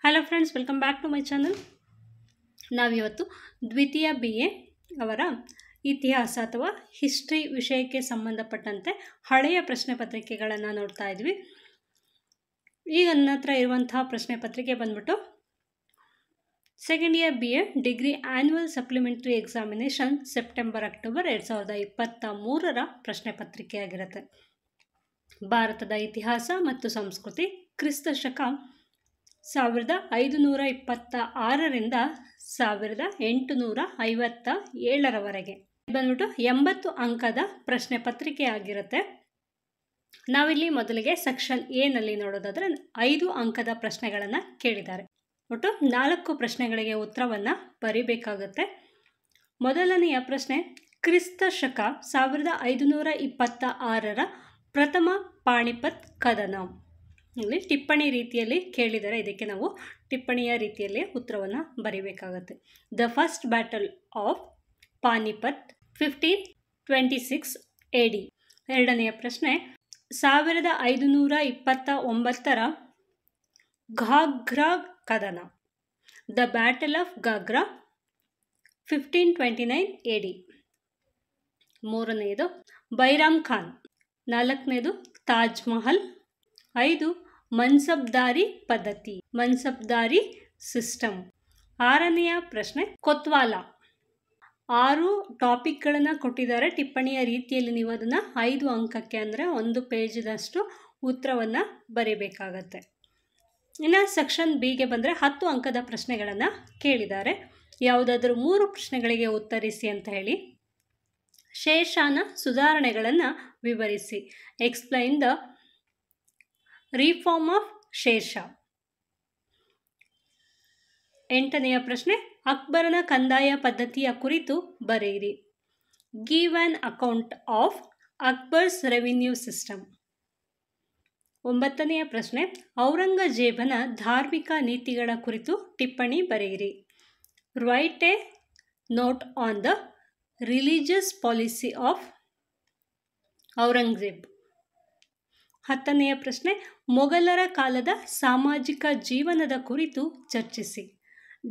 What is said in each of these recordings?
Hello friends, welcome back to my channel. ನಾವಿವತ್ತು ದ್ವಿತೀಯ BA ಅವರ ಇತಿಹಾಸ ಅಥವಾ ಹಿಸ್ಟ್ರಿ ವಿಷಯಕ್ಕೆ ಸಂಬಂಧಪಟ್ಟಂತೆ ಹಳೆಯ ಪ್ರಶ್ನೆ ಪತ್ರಿಕೆಗಳನ್ನು ನೋಡ್ತಾ ಇದ್ವಿ. ಈಗ ನನ್ನ ಹತ್ರ ಇರುವಂತಹ ಪ್ರಶ್ನೆ ಪತ್ರಿಕೆ ಬಂದ್ಬಿಟ್ಟು second year BA degree annual supplementary examination September-October 2023 ಪ್ರಶ್ನೆ ಪತ್ರಿಕೆಯಾಗಿರುತ್ತೆ. ಭಾರತದ ಇತಿಹಾಸ ಮತ್ತು ಸಂಸ್ಕೃತಿ ಕ್ರಿಸ್ತ ಶಕ 1526ರಿಂದ 1857ರವರೆಗೆ ಬಂದ್ಬಿಟ್ಟು 80 ಅಂಕದ ಪ್ರಶ್ನೆ ಪತ್ರಿಕೆ ಆಗಿರುತ್ತೆ. ನಾವಿಲ್ಲಿ ಮೊದಲಿಗೆ ಸೆಕ್ಷನ್ ಎನಲ್ಲಿ ನೋಡೋದಾದ್ರೆ 5 ಅಂಕದ ಪ್ರಶ್ನೆಗಳನ್ನು ಕೇಳಿದ್ದಾರೆ. ಒಟ್ಟು 4 ಪ್ರಶ್ನೆಗಳಿಗೆ ಉತ್ತರವನ್ನು ಬರಿಬೇಕಾಗುತ್ತೆ. ಮೊದಲನೆಯ ಪ್ರಶ್ನೆ, ಕ್ರಿಸ್ತ ಶಕ 1526ರ ಪ್ರಥಮ ಪಾಣಿಪತ್ ಕದನ. ಇಲ್ಲಿ ಟಿಪ್ಪಣಿ ರೀತಿಯಲ್ಲಿ ಕೇಳಿದರೆ ಇದಕ್ಕೆ ನಾವು ಟಿಪ್ಪಣಿಯ ರೀತಿಯಲ್ಲಿ ಉತ್ತರವನ್ನು ಬರೀಬೇಕಾಗತ್ತೆ. The first battle of Panipat 1526 AD. ಎರಡನೆಯ ಪ್ರಶ್ನೆ, 1529ರ ಘಾಘ್ರಾ ಕದನ. The battle of ಘಾಘ್ರಾ 1529 AD. ಮೂರನೆಯದು ಬೈರಾಮ್ ಖಾನ್. ನಾಲ್ಕನೇದು ತಾಜ್ ಮಹಲ್. 5 ಮನ್ಸಬ್ದಾರಿ ಪದ್ಧತಿ, ಮನ್ಸಬ್ದಾರಿ ಸಿಸ್ಟಮ್. ಆರನೆಯ ಪ್ರಶ್ನೆ, ಕೊತ್ವಾಲ. 6 ಟಾಪಿಕ್ಗಳನ್ನು ಕೊಟ್ಟಿದ್ದಾರೆ. ಟಿಪ್ಪಣಿಯ ರೀತಿಯಲ್ಲಿ ನೀವು ಅದನ್ನು 5 ಅಂಕಕ್ಕೆ ಅಂದರೆ 1 ಪೇಜಿನಷ್ಟು ಉತ್ತರವನ್ನು ಬರೀಬೇಕಾಗತ್ತೆ. ಇನ್ನು ಸೆಕ್ಷನ್ ಬಿಗೆ ಬಂದರೆ 10 ಅಂಕದ ಪ್ರಶ್ನೆಗಳನ್ನು ಕೇಳಿದ್ದಾರೆ. ಯಾವುದಾದ್ರೂ 3 ಪ್ರಶ್ನೆಗಳಿಗೆ ಉತ್ತರಿಸಿ ಅಂತ ಹೇಳಿ. ಶೇಷಾನ ಸುಧಾರಣೆಗಳನ್ನು ವಿವರಿಸಿ. Explain the reform of Sher Shah. 8ನೆಯ ಪ್ರಶ್ನೆ, ಅಕ್ಬರನ ಕಂದಾಯ ಪದ್ಧತಿಯ ಕುರಿತು ಬರೆಯಿರಿ. Give an account of Akbar's revenue system. 9ನೆಯ ಪ್ರಶ್ನೆ, ಔರಂಗಜೇಬನ ಧಾರ್ಮಿಕ ನೀತಿಗಳ ಕುರಿತು ಟಿಪ್ಪಣಿ ಬರೆಯಿರಿ. Write a note on the religious policy of Aurangzeb. 10ನೆಯ ಪ್ರಶ್ನೆ, ಮೊಘಲರ ಕಾಲದ ಸಾಮಾಜಿಕ ಜೀವನದ ಕುರಿತು ಚರ್ಚಿಸಿ.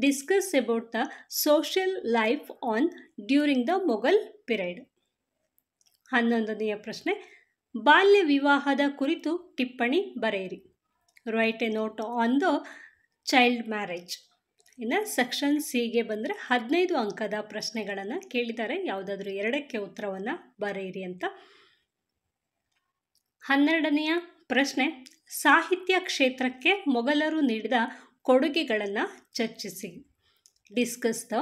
Discuss about the social life on during the Mughal period. 11ನೆಯ ಪ್ರಶ್ನೆ, ಬಾಲ್ಯ ವಿವಾಹದ ಕುರಿತು ಟಿಪ್ಪಣಿ ಬರೆಯಿರಿ. Write a note on the child marriage. ಇನ್ನು ಸೆಕ್ಷನ್ ಸಿಗೆ ಬಂದರೆ 15 ಅಂಕದ ಪ್ರಶ್ನೆಗಳನ್ನು ಕೇಳಿದ್ದಾರೆ. ಯಾವುದಾದ್ರೂ 2ಕ್ಕೆ ಉತ್ತರವನ್ನು ಬರೆಯಿರಿ ಅಂತ. 12ನೆಯ ಪ್ರಶ್ನೆ, ಸಾಹಿತ್ಯ ಕ್ಷೇತ್ರಕ್ಕೆ ಮೊಘಲರು ನೀಡಿದ ಕೊಡುಗೆಗಳನ್ನು ಚರ್ಚಿಸಿ. Discuss the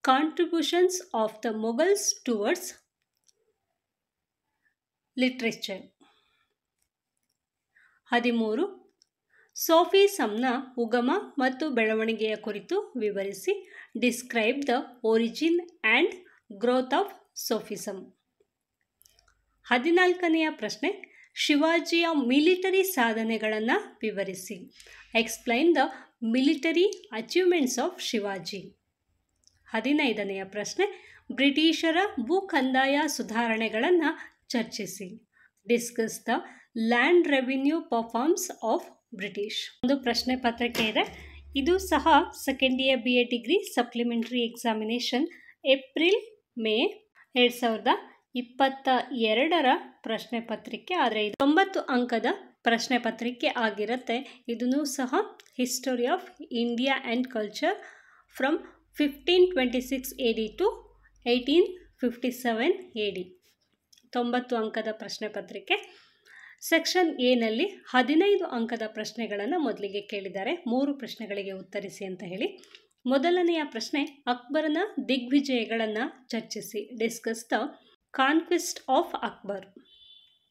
contributions of the Mughals towards literature. 13 ಸೋಫಿಸಂನ ಉಗಮ ಮತ್ತು ಬೆಳವಣಿಗೆಯ ಕುರಿತು ವಿವರಿಸಿ. Describe the origin and growth of Sufism. 14ನೆಯ ಪ್ರಶ್ನೆ, ಶಿವಾಜಿಯ ಮಿಲಿಟರಿ ಸಾಧನೆಗಳನ್ನು ವಿವರಿಸಿ. Explain the military achievements of Shivaji. 15ನೆಯ ಪ್ರಶ್ನೆ, ಬ್ರಿಟಿಷರ ಭೂ ಕಂದಾಯ ಸುಧಾರಣೆಗಳನ್ನು ಚರ್ಚಿಸಿ. Discuss the land revenue performs of British. ಒಂದು ಪ್ರಶ್ನೆ ಪತ್ರಿಕೆ ಇದೆ. ಇದು ಸಹ second year BA degree supplementary examination April May 2022ರ ಪ್ರಶ್ನೆ ಪತ್ರಿಕೆ. ಆದರೆ ಇದು 90 ಅಂಕದ ಪ್ರಶ್ನೆ ಪತ್ರಿಕೆ ಆಗಿರುತ್ತೆ. ಇದನ್ನು ಸಹ history of India and culture from 1526 AD to 1857 AD. 90 ಅಂಕದ ಪ್ರಶ್ನೆ ಪತ್ರಿಕೆ. ಸೆಕ್ಷನ್ ಎನಲ್ಲಿ 15 ಅಂಕದ ಪ್ರಶ್ನೆಗಳನ್ನು ಮೊದಲಿಗೆ ಕೇಳಿದ್ದಾರೆ. 3 ಪ್ರಶ್ನೆಗಳಿಗೆ ಉತ್ತರಿಸಿ ಅಂತ ಹೇಳಿ. ಮೊದಲನೆಯ ಪ್ರಶ್ನೆ, ಅಕ್ಬರನ ದಿಗ್ವಿಜಯಗಳನ್ನು ಚರ್ಚಿಸಿ. Discuss the conquest of Akbar.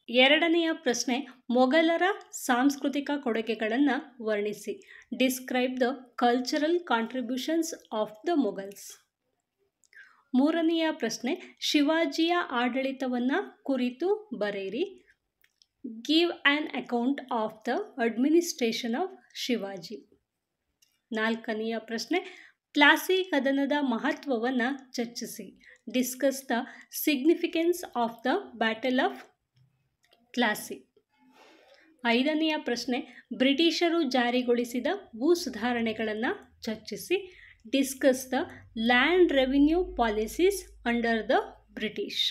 2ನೆಯ ಪ್ರಶ್ನೆ, ಮೊಘಲರ ಸಾಂಸ್ಕೃತಿಕ ಕೊಡುಗೆಗಳನ್ನು ವರ್ಣಿಸಿ. Describe the cultural contributions of the Mughals. 3ನೆಯ ಪ್ರಶ್ನೆ, ಶಿವಾಜಿಯ ಆಡಳಿತವನ್ನು ಕುರಿತು ಬರೆಯಿರಿ. Give an account of the administration of Shivaji. 4ನೆಯ ಪ್ರಶ್ನೆ, ಪ್ಲಾಸಿ ಕದನದ ಮಹತ್ವವನ್ನು ಚರ್ಚಿಸಿ. Discuss the significance of the battle of Plassey. ಐದನೆಯ ಪ್ರಶ್ನೆ ಬ್ರಿಟಿಷರು ಜಾರಿಗೊಳಿಸಿದ ಭೂ ಸುಧಾರಣೆಗಳನ್ನು ಚರ್ಚಿಸಿ. Discuss the land revenue policies under the British.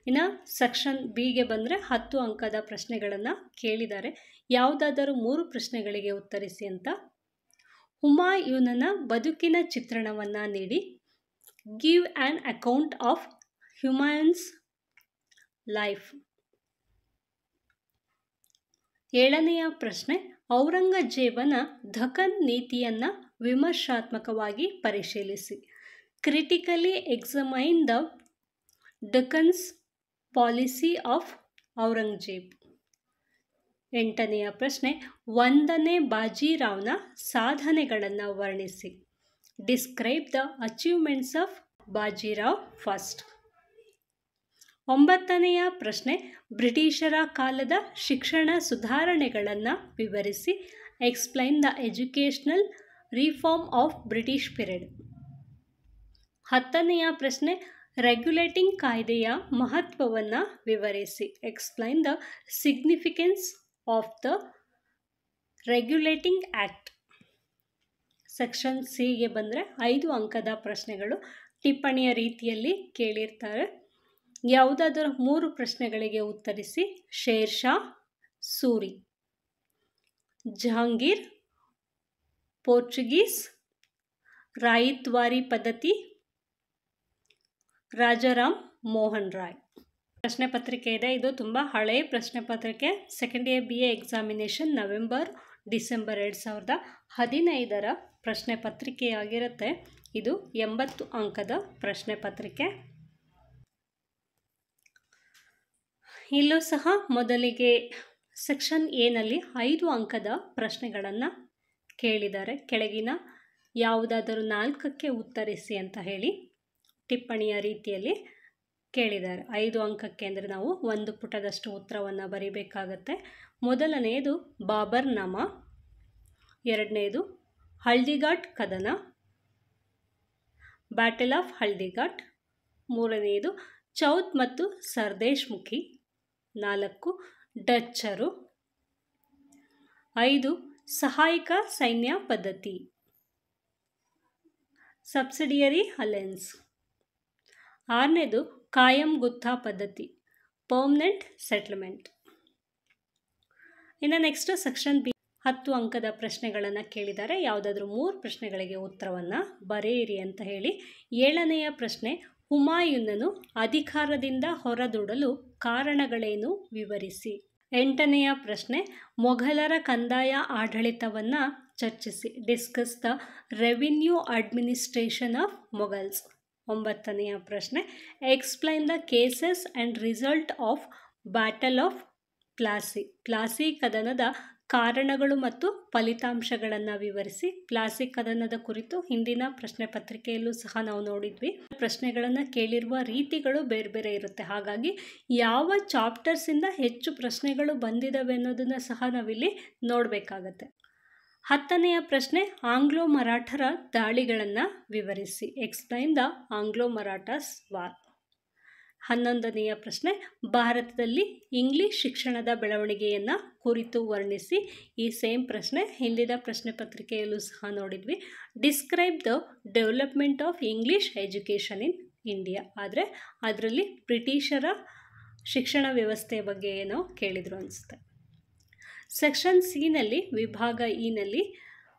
ಇನ್ನು ಸೆಕ್ಷನ್ ಬಿಗೆ ಬಂದರೆ 10 ಅಂಕದ ಪ್ರಶ್ನೆಗಳನ್ನು ಕೇಳಿದ್ದಾರೆ. ಯಾವುದಾದರೂ 3 ಪ್ರಶ್ನೆಗಳಿಗೆ ಉತ್ತರಿಸಿ ಅಂತ. ಹುಮಾಯೂನನ ಬದುಕಿನ ಚಿತ್ರಣವನ್ನು ನೀಡಿ. Give an account of Humayun's life. 7ನೆಯ ಪ್ರಶ್ನೆ ಔರಂಗಜೇಬನ ದಖನ್ ನೀತಿಯನ್ನು ವಿಮರ್ಶಾತ್ಮಕವಾಗಿ ಪರಿಶೀಲಿಸಿ. Critically examine the Deccan's policy of Aurangzeb. 8ನೆಯ ಪ್ರಶ್ನೆ 1ನೇ ಬಾಜಿರಾವ್ನ ಸಾಧನೆಗಳನ್ನು ವರ್ಣಿಸಿ. Describe the achievements of Bajirao first. 9ನೆಯ ಪ್ರಶ್ನೆ ಬ್ರಿಟಿಷರ ಕಾಲದ ಶಿಕ್ಷಣ ಸುಧಾರಣೆಗಳನ್ನು ವಿವರಿಸಿ. Explain the educational reform of British period. 10ನೆಯ ಪ್ರಶ್ನೆ ರೆಗ್ಯುಲೇಟಿಂಗ್ ಕಾಯ್ದೆಯ ಮಹತ್ವವನ್ನು ವಿವರಿಸಿ. Explain the significance of the regulating act. Section ಸಿಗೆ ಬಂದರೆ 5 ಅಂಕದ ಪ್ರಶ್ನೆಗಳು ಟಿಪ್ಪಣಿಯ ರೀತಿಯಲ್ಲಿ ಕೇಳಿರ್ತಾರೆ. ಯಾವುದಾದರೂ 3 ಪ್ರಶ್ನೆಗಳಿಗೆ ಉತ್ತರಿಸಿ. ಶೇರ್ ಶಾ ಸೂರಿ, ಜಹಾಂಗೀರ್, ಪೋರ್ಚುಗೀಸ್, ರಾಯಿತ್ವಾರಿ ಪದ್ಧತಿ, ರಾಜಾರಾಮ್ ಮೋಹನ್ ರಾಯ್. ಪ್ರಶ್ನೆ ಪತ್ರಿಕೆ ಇದೆ. ಇದು ತುಂಬ ಹಳೆಯ ಪ್ರಶ್ನೆ ಪತ್ರಿಕೆ. Second year BA examination November-December 2015 ಪ್ರಶ್ನೆ ಪತ್ರಿಕೆಯಾಗಿರುತ್ತೆ. ಇದು 80 ಅಂಕದ ಪ್ರಶ್ನೆ ಪತ್ರಿಕೆ. ಇಲ್ಲೂ ಸಹ ಮೊದಲಿಗೆ ಸೆಕ್ಷನ್ ಎನಲ್ಲಿ 5 ಅಂಕದ ಪ್ರಶ್ನೆಗಳನ್ನು ಕೇಳಿದ್ದಾರೆ. ಕೆಳಗಿನ ಯಾವುದಾದರೂ 4ಕ್ಕೆ ಉತ್ತರಿಸಿ ಅಂತ ಹೇಳಿ ಟಿಪ್ಪಣಿಯ ರೀತಿಯಲ್ಲಿ ಕೇಳಿದ್ದಾರೆ. 5 ಅಂಕಕ್ಕೆ ಅಂದರೆ ನಾವು 1 ಪುಟದಷ್ಟು ಉತ್ತರವನ್ನು ಬರೀಬೇಕಾಗತ್ತೆ. ಮೊದಲನೆಯದು ಬಾಬರ್ ನಾಮ, 2ನೇದು ಹಲ್ದಿಘಾಟ್ ಕದನ, ಬ್ಯಾಟಲ್ ಆಫ್ ಹಲ್ದಿಘಾಟ್, 3ನೇದು ಚೌತ್ ಮತ್ತು ಸರ್ದೇಶ್ ಮುಖಿ, 4 ಡಚ್ಚರು, 5 ಸಹಾಯಕ ಸೈನ್ಯ ಪದ್ಧತಿ, ಸಬ್ಸಿಡಿಯರಿ ಅಲಯನ್ಸ್, 6ನೇದು ಕಾಯಂ ಗುತ್ತಾ ಪದ್ಧತಿ, ಪರ್ಮನೆಂಟ್ ಸೆಟ್ಲ್ಮೆಂಟ್. ಇನ್ನು ನೆಕ್ಸ್ಟ್ ಸೆಕ್ಷನ್ ಬಿ 10 ಅಂಕದ ಪ್ರಶ್ನೆಗಳನ್ನು ಕೇಳಿದ್ದಾರೆ. ಯಾವುದಾದ್ರೂ 3 ಪ್ರಶ್ನೆಗಳಿಗೆ ಉತ್ತರವನ್ನು ಬರೆಯಿರಿ ಅಂತ ಹೇಳಿ. 7ನೆಯ ಪ್ರಶ್ನೆ ಹುಮಾಯೂನನು ಅಧಿಕಾರದಿಂದ ಹೊರದೂಡಲು ಕಾರಣಗಳೇನು ವಿವರಿಸಿ. 8ನೆಯ ಪ್ರಶ್ನೆ ಮೊಘಲರ ಕಂದಾಯ ಆಡಳಿತವನ್ನು ಚರ್ಚಿಸಿ. Discuss the revenue administration of Mughals. 9ನೆಯ ಪ್ರಶ್ನೆ explain the causes and result of battle of Plassey. Plassey ಕದನದ ಕಾರಣಗಳು ಮತ್ತು ಫಲಿತಾಂಶಗಳನ್ನು ವಿವರಿಸಿ. ಪ್ಲಾಸಿ ಕದನದ ಕುರಿತು ಹಿಂದಿನ ಪ್ರಶ್ನೆ ಪತ್ರಿಕೆಯಲ್ಲೂ ಸಹ ನಾವು ನೋಡಿದ್ವಿ. ಪ್ರಶ್ನೆಗಳನ್ನು ಕೇಳಿರುವ ರೀತಿಗಳು ಬೇರೆ ಬೇರೆ ಇರುತ್ತೆ. ಹಾಗಾಗಿ ಯಾವ ಚಾಪ್ಟರ್ಸಿಂದ ಹೆಚ್ಚು ಪ್ರಶ್ನೆಗಳು ಬಂದಿದ್ದಾವೆ ಅನ್ನೋದನ್ನು ಸಹ ನಾವಿಲ್ಲಿ ನೋಡಬೇಕಾಗತ್ತೆ. 10ನೆಯ ಪ್ರಶ್ನೆ ಆಂಗ್ಲೋ ಮರಾಠರ ದಾಳಿಗಳನ್ನು ವಿವರಿಸಿ. Explain the Anglo Marathas war. 11ನೆಯ ಪ್ರಶ್ನೆ ಭಾರತದಲ್ಲಿ ಇಂಗ್ಲಿಷ್ ಶಿಕ್ಷಣದ ಬೆಳವಣಿಗೆಯನ್ನು ಕುರಿತು ವರ್ಣಿಸಿ. ಈ ಸೇಮ್ ಪ್ರಶ್ನೆ ಹಿಂದಿನ ಪ್ರಶ್ನೆ ಪತ್ರಿಕೆಯಲ್ಲೂ ಸಹ ನೋಡಿದ್ವಿ. Describe the development of English education in India. ಆದರೆ ಅದರಲ್ಲಿ ಬ್ರಿಟಿಷರ ಶಿಕ್ಷಣ ವ್ಯವಸ್ಥೆಯ ಬಗ್ಗೆ ಏನೋ ಕೇಳಿದರು ಅನಿಸುತ್ತೆ. ಸೆಕ್ಷನ್ ಸಿನಲ್ಲಿ ವಿಭಾಗ ಇನಲ್ಲಿ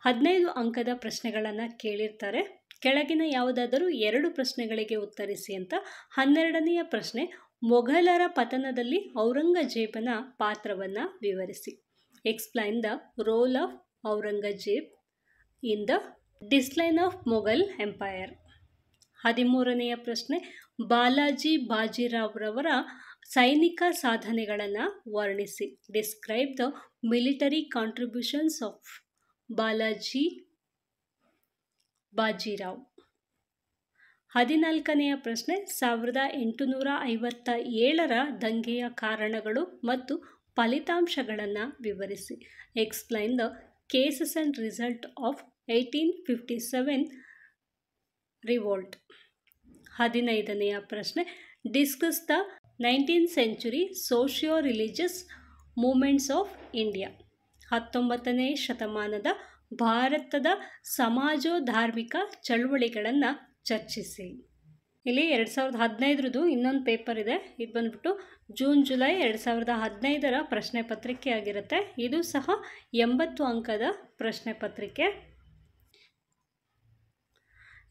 15 ಅಂಕದ ಪ್ರಶ್ನೆಗಳನ್ನು ಕೇಳಿರ್ತಾರೆ. ಕೆಳಗಿನ ಯಾವುದಾದರೂ 2 ಪ್ರಶ್ನೆಗಳಿಗೆ ಉತ್ತರಿಸಿ ಅಂತ. 12ನೆಯ ಪ್ರಶ್ನೆ ಮೊಘಲರ ಪತನದಲ್ಲಿ ಔರಂಗಜೇಬನ ಪಾತ್ರವನ್ನು ವಿವರಿಸಿ. Explain the role of Aurangzeb in the decline of Mughal empire. 13ನೆಯ ಪ್ರಶ್ನೆ ಬಾಲಾಜಿ ಬಾಜಿರಾವ್ ರವರ ಸೈನಿಕ ಸಾಧನೆಗಳನ್ನು ವರ್ಣಿಸಿ. Describe the military contributions of Balaji Bajirao. 14ನೆಯ ಪ್ರಶ್ನೆ 1857 ದಂಗೆಯ ಕಾರಣಗಳು ಮತ್ತು ಫಲಿತಾಂಶಗಳನ್ನು ವಿವರಿಸಿ. Explain the causes and result of 1857 revolt. 15ನೆಯ ಪ್ರಶ್ನೆ discuss the 19th century socio religious movements of India. 19ನೇ ಶತಮಾನದ ಭಾರತದ ಸಮಾಜೋಧಾರ್ಮಿಕ ಚಳುವಳಿಗಳನ್ನು ಚರ್ಚಿಸಿ. ಇಲ್ಲಿ 2015 ಇನ್ನೊಂದು ಪೇಪರ್ ಇದೆ. ಇದು ಬಂದ್ಬಿಟ್ಟು ಜೂನ್-ಜುಲೈ 2015 ಪ್ರಶ್ನೆ ಪತ್ರಿಕೆ ಆಗಿರುತ್ತೆ. ಇದು ಸಹ 80 ಅಂಕದ ಪ್ರಶ್ನೆ ಪತ್ರಿಕೆ.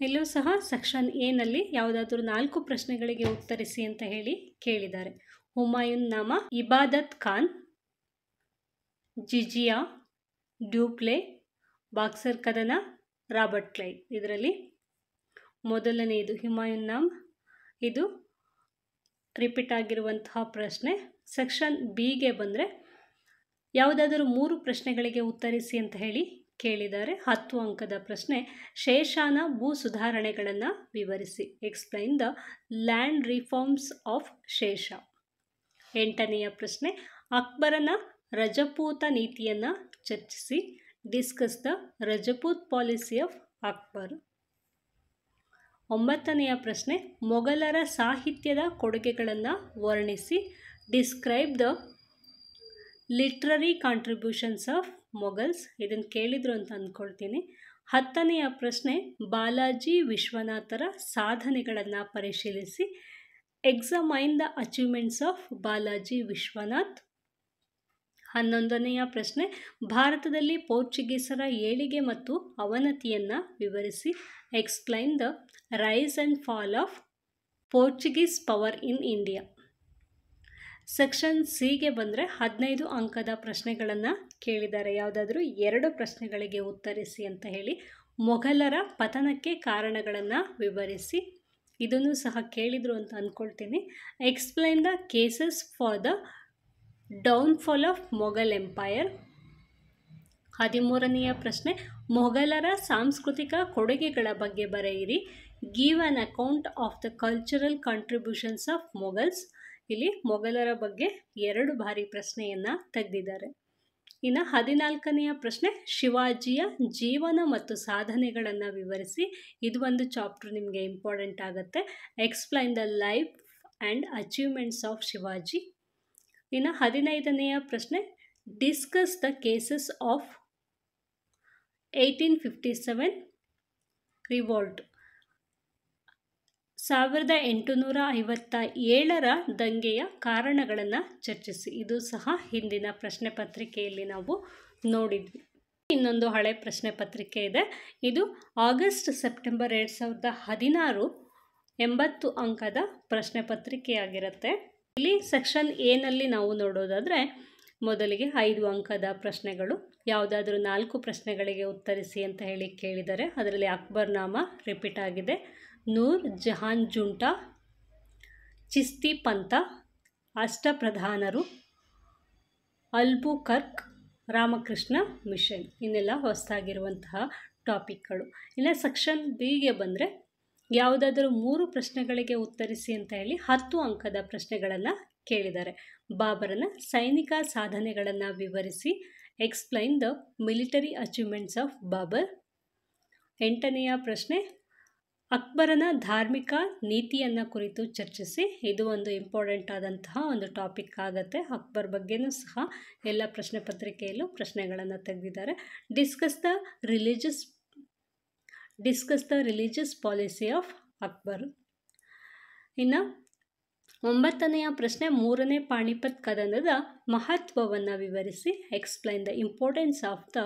ಇಲ್ಲೂ ಸಹ ಸೆಕ್ಷನ್ ಎನಲ್ಲಿ ಯಾವುದಾದ್ರೂ 4 ಪ್ರಶ್ನೆಗಳಿಗೆ ಉತ್ತರಿಸಿ ಅಂತ ಹೇಳಿ ಕೇಳಿದ್ದಾರೆ. ಹುಮಾಯೂನ್ ನಾಮ, ಇಬಾದತ್ ಖಾನ್, ಜಿಜಿಯಾ, ಡ್ಯೂಪ್ಲೆ, ಬಾಕ್ಸರ್ ಕದನ, ರಾಬರ್ಟ್ ಕ್ಲೈವ್. ಇದರಲ್ಲಿ ಮೊದಲನೆಯದು ಹುಮಾಯೂನ್ ನಾಮ್. ಇದು ರಿಪೀಟ್ ಆಗಿರುವಂತಹ ಪ್ರಶ್ನೆ. ಸೆಕ್ಷನ್ ಬಿಗೆ ಬಂದರೆ ಯಾವುದಾದರೂ 3 ಪ್ರಶ್ನೆಗಳಿಗೆ ಉತ್ತರಿಸಿ ಅಂತ ಹೇಳಿ ಕೇಳಿದ್ದಾರೆ. 10 ಅಂಕದ ಪ್ರಶ್ನೆ. ಶೇಷಾನ ಭೂ ಸುಧಾರಣೆಗಳನ್ನು ವಿವರಿಸಿ. Explain the land reforms of Shesha. 8ನೆಯ ಪ್ರಶ್ನೆ. ಅಕ್ಬರನ ರಜಪೂತ ನೀತಿಯನ್ನು ಚರ್ಚಿಸಿ. Discuss the Rajput policy of Akbar. 9ನೆಯ ಪ್ರಶ್ನೆ. ಮೊಘಲರ ಸಾಹಿತ್ಯದ ಕೊಡುಗೆಗಳನ್ನು ವರ್ಣಿಸಿ. Describe the literary contributions of Mughals. ಇದನ್ನು ಕೇಳಿದ್ರು ಅಂತ ಅಂದ್ಕೊಳ್ತೀನಿ. 10ನೆಯ ಪ್ರಶ್ನೆ. ಬಾಲಾಜಿ ವಿಶ್ವನಾಥರ ಸಾಧನೆಗಳನ್ನು ಪರಿಶೀಲಿಸಿ. Examine the achievements of Balaji Vishwanath. 11ನೆಯ ಪ್ರಶ್ನೆ. ಭಾರತದಲ್ಲಿ ಪೋರ್ಚುಗೀಸರ ಏಳಿಗೆ ಮತ್ತು ಅವನತಿಯನ್ನು ವಿವರಿಸಿ. Explain the rise and fall of Portuguese power in India. Section ಸಿಗೆ ಬಂದರೆ 15 ಅಂಕದ ಪ್ರಶ್ನೆಗಳನ್ನು ಕೇಳಿದ್ದಾರೆ. ಯಾವುದಾದ್ರೂ 2 ಪ್ರಶ್ನೆಗಳಿಗೆ ಉತ್ತರಿಸಿ ಅಂತ ಹೇಳಿ. ಮೊಘಲರ ಪತನಕ್ಕೆ ಕಾರಣಗಳನ್ನು ವಿವರಿಸಿ. ಇದನ್ನು ಸಹ ಕೇಳಿದರು ಅಂತ ಅಂದ್ಕೊಳ್ತೀನಿ. Explain the causes for the downfall of Mughal empire. 13ನೆಯ ಪ್ರಶ್ನೆ. ಮೊಘಲರ ಸಾಂಸ್ಕೃತಿಕ ಕೊಡುಗೆಗಳ ಬಗ್ಗೆ ಬರೆಯಿರಿ. Give an account of the cultural contributions of Mughals. ಇಲ್ಲಿ ಮೊಘಲರ ಬಗ್ಗೆ 2 ಬಾರಿ ಪ್ರಶ್ನೆಯನ್ನು ತೆಗೆದಿದ್ದಾರೆ. ಇನ್ನು 14ನೆಯ ಪ್ರಶ್ನೆ. ಶಿವಾಜಿಯ ಜೀವನ ಮತ್ತು ಸಾಧನೆಗಳನ್ನು ವಿವರಿಸಿ. ಇದು ಒಂದು ಚಾಪ್ಟರ್ ನಿಮಗೆ ಇಂಪಾರ್ಟೆಂಟ್ ಆಗುತ್ತೆ. Explain the life and achievements of Shivaji. ಇನ್ನು 15ನೆಯ ಪ್ರಶ್ನೆ. Discuss the causes of 1857 revolt. 1857ರ ದಂಗೆಯ ಕಾರಣಗಳನ್ನು ಚರ್ಚಿಸಿ. ಇದು ಸಹ ಹಿಂದಿನ ಪ್ರಶ್ನೆ ಪತ್ರಿಕೆಯಲ್ಲಿ ನಾವು ನೋಡಿದ್ವಿ. ಇನ್ನೊಂದು ಹಳೆ ಪ್ರಶ್ನೆ ಪತ್ರಿಕೆ ಇದೆ. ಇದು ಆಗಸ್ಟ್-ಸೆಪ್ಟೆಂಬರ್ 2016 80 ಅಂಕದ ಪ್ರಶ್ನೆ ಪತ್ರಿಕೆಯಾಗಿರುತ್ತೆ. ಇಲ್ಲಿ ಸೆಕ್ಷನ್ ಎನಲ್ಲಿ ನಾವು ನೋಡೋದಾದರೆ ಮೊದಲಿಗೆ 5 ಅಂಕದ ಪ್ರಶ್ನೆಗಳು. ಯಾವುದಾದ್ರೂ 4 ಪ್ರಶ್ನೆಗಳಿಗೆ ಉತ್ತರಿಸಿ ಅಂತ ಹೇಳಿ ಕೇಳಿದ್ದಾರೆ. ಅದರಲ್ಲಿ ಅಕ್ಬರ್ ನಾಮ ರಿಪೀಟ್ ಆಗಿದೆ. ನೂರ್ ಜಹಾನ್ ಜುಂಟಾ, ಚಿಸ್ತಿ ಪಂಥ, ಅಷ್ಟಪ್ರಧಾನರು, ಅಲ್ಬುಕರ್ಕ್, ರಾಮಕೃಷ್ಣ ಮಿಷನ್. ಇನ್ನೆಲ್ಲ ಹೊಸದಾಗಿರುವಂತಹ ಟಾಪಿಕ್ಗಳು. ಇನ್ನು ಸೆಕ್ಷನ್ ಬಿಗೆ ಬಂದರೆ ಯಾವುದಾದರೂ 3 ಪ್ರಶ್ನೆಗಳಿಗೆ ಉತ್ತರಿಸಿ ಅಂತ ಹೇಳಿ 10 ಅಂಕದ ಪ್ರಶ್ನೆಗಳನ್ನು ಕೇಳಿದ್ದಾರೆ. ಬಾಬರನ ಸೈನಿಕ ಸಾಧನೆಗಳನ್ನು ವಿವರಿಸಿ. Explain the military achievements of Babur. 8ನೆಯ ಪ್ರಶ್ನೆ. ಅಕ್ಬರನ ಧಾರ್ಮಿಕ ನೀತಿಯನ್ನು ಕುರಿತು ಚರ್ಚಿಸಿ. ಇದು ಒಂದು ಇಂಪಾರ್ಟೆಂಟ್ ಆದಂತಹ ಒಂದು ಟಾಪಿಕ್ ಆಗುತ್ತೆ. ಅಕ್ಬರ್ ಬಗ್ಗೆನೂ ಸಹ ಎಲ್ಲ ಪ್ರಶ್ನೆ ಪತ್ರಿಕೆಯಲ್ಲೂ ಪ್ರಶ್ನೆಗಳನ್ನು ತೆಗೆದಿದ್ದಾರೆ. Discuss the religious policy of Akbar. ಇನ್ನು 9ನೆಯ ಪ್ರಶ್ನೆ. 3ನೇ ಪಾಣಿಪತ್ ಕದನದ ಮಹತ್ವವನ್ನು ವಿವರಿಸಿ. Explain the importance of the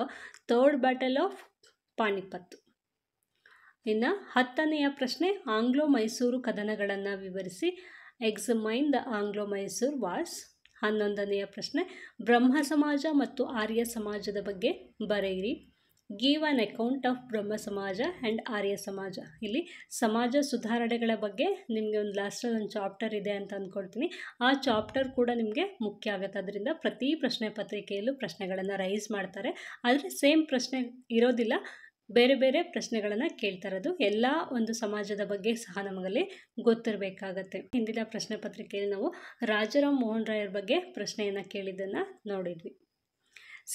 third battle of Panipat. ಇನ್ನು 10ನೆಯ ಪ್ರಶ್ನೆ. ಆಂಗ್ಲೋ ಮೈಸೂರು ಕದನಗಳನ್ನು ವಿವರಿಸಿ. Examine the Anglo Mysore wars. 11ನೆಯ ಪ್ರಶ್ನೆ. ಬ್ರಹ್ಮ ಸಮಾಜ ಮತ್ತು ಆರ್ಯ ಸಮಾಜದ ಬಗ್ಗೆ ಬರೆಯಿರಿ. Give an account of Brahmo Samaj and ಆರ್ಯ ಸಮಾಜ. ಇಲ್ಲಿ ಸಮಾಜ ಸುಧಾರಣೆಗಳ ಬಗ್ಗೆ ನಿಮಗೆ ಒಂದು ಲಾಸ್ಟಲ್ಲಿ ಒಂದು ಚಾಪ್ಟರ್ ಇದೆ ಅಂತ ಅಂದ್ಕೊಳ್ತೀನಿ. ಆ ಚಾಪ್ಟರ್ ಕೂಡ ನಿಮಗೆ ಮುಖ್ಯ ಆಗುತ್ತೆ. ಅದರಿಂದ ಪ್ರತಿ ಪ್ರಶ್ನೆ ಪತ್ರಿಕೆಯಲ್ಲೂ ಪ್ರಶ್ನೆಗಳನ್ನು ರೈಸ್ ಮಾಡ್ತಾರೆ. ಆದರೆ ಸೇಮ್ ಪ್ರಶ್ನೆ ಇರೋದಿಲ್ಲ, ಬೇರೆ ಬೇರೆ ಪ್ರಶ್ನೆಗಳನ್ನು ಕೇಳ್ತಾ ಇರೋದು. ಎಲ್ಲ ಒಂದು ಸಮಾಜದ ಬಗ್ಗೆ ಸಹ ನಮಗಲ್ಲಿ ಗೊತ್ತಿರಬೇಕಾಗತ್ತೆ. ಹಿಂದಿನ ಪ್ರಶ್ನೆ ಪತ್ರಿಕೆಯಲ್ಲಿ ನಾವು ರಾಜಾರಾಮ್ ಮೋಹನ್ ರಾಯರ ಬಗ್ಗೆ ಪ್ರಶ್ನೆಯನ್ನು ಕೇಳಿದ್ದನ್ನು ನೋಡಿದ್ವಿ.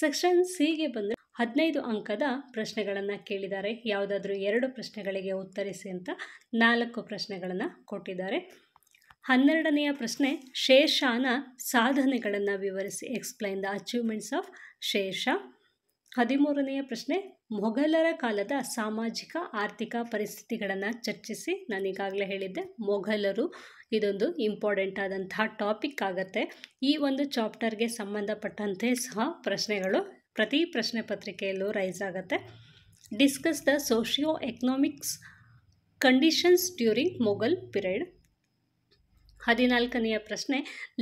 ಸೆಕ್ಷನ್ ಸಿಗೆ ಬಂದರೆ 15 ಅಂಕದ ಪ್ರಶ್ನೆಗಳನ್ನು ಕೇಳಿದ್ದಾರೆ. ಯಾವುದಾದ್ರೂ 2 ಪ್ರಶ್ನೆಗಳಿಗೆ ಉತ್ತರಿಸಿ ಅಂತ 4 ಪ್ರಶ್ನೆಗಳನ್ನು ಕೊಟ್ಟಿದ್ದಾರೆ. 12ನೆಯ ಪ್ರಶ್ನೆ ಶೇರ್ಷಾನ ಸಾಧನೆಗಳನ್ನು ವಿವರಿಸಿ. Explain the achievements of Sher Shah. 13ನೆಯ ಪ್ರಶ್ನೆ ಮೊಘಲರ ಕಾಲದ ಸಾಮಾಜಿಕ ಆರ್ಥಿಕ ಪರಿಸ್ಥಿತಿಗಳನ್ನು ಚರ್ಚಿಸಿ. ನಾನು ಈಗಾಗಲೇ ಹೇಳಿದ್ದೆ ಮೊಘಲರು ಇದೊಂದು ಇಂಪಾರ್ಟೆಂಟ್ ಆದಂತಹ ಟಾಪಿಕ್ ಆಗುತ್ತೆ. ಈ ಒಂದು ಚಾಪ್ಟರ್ಗೆ ಸಂಬಂಧಪಟ್ಟಂತೆ ಸಹ ಪ್ರಶ್ನೆಗಳು ಪ್ರತಿ ಪ್ರಶ್ನೆ ಪತ್ರಿಕೆಯಲ್ಲೂ ರೈಸ್ ಆಗುತ್ತೆ. Discuss the socio economics conditions during Mughal period. 14ನೆಯ ಪ್ರಶ್ನೆ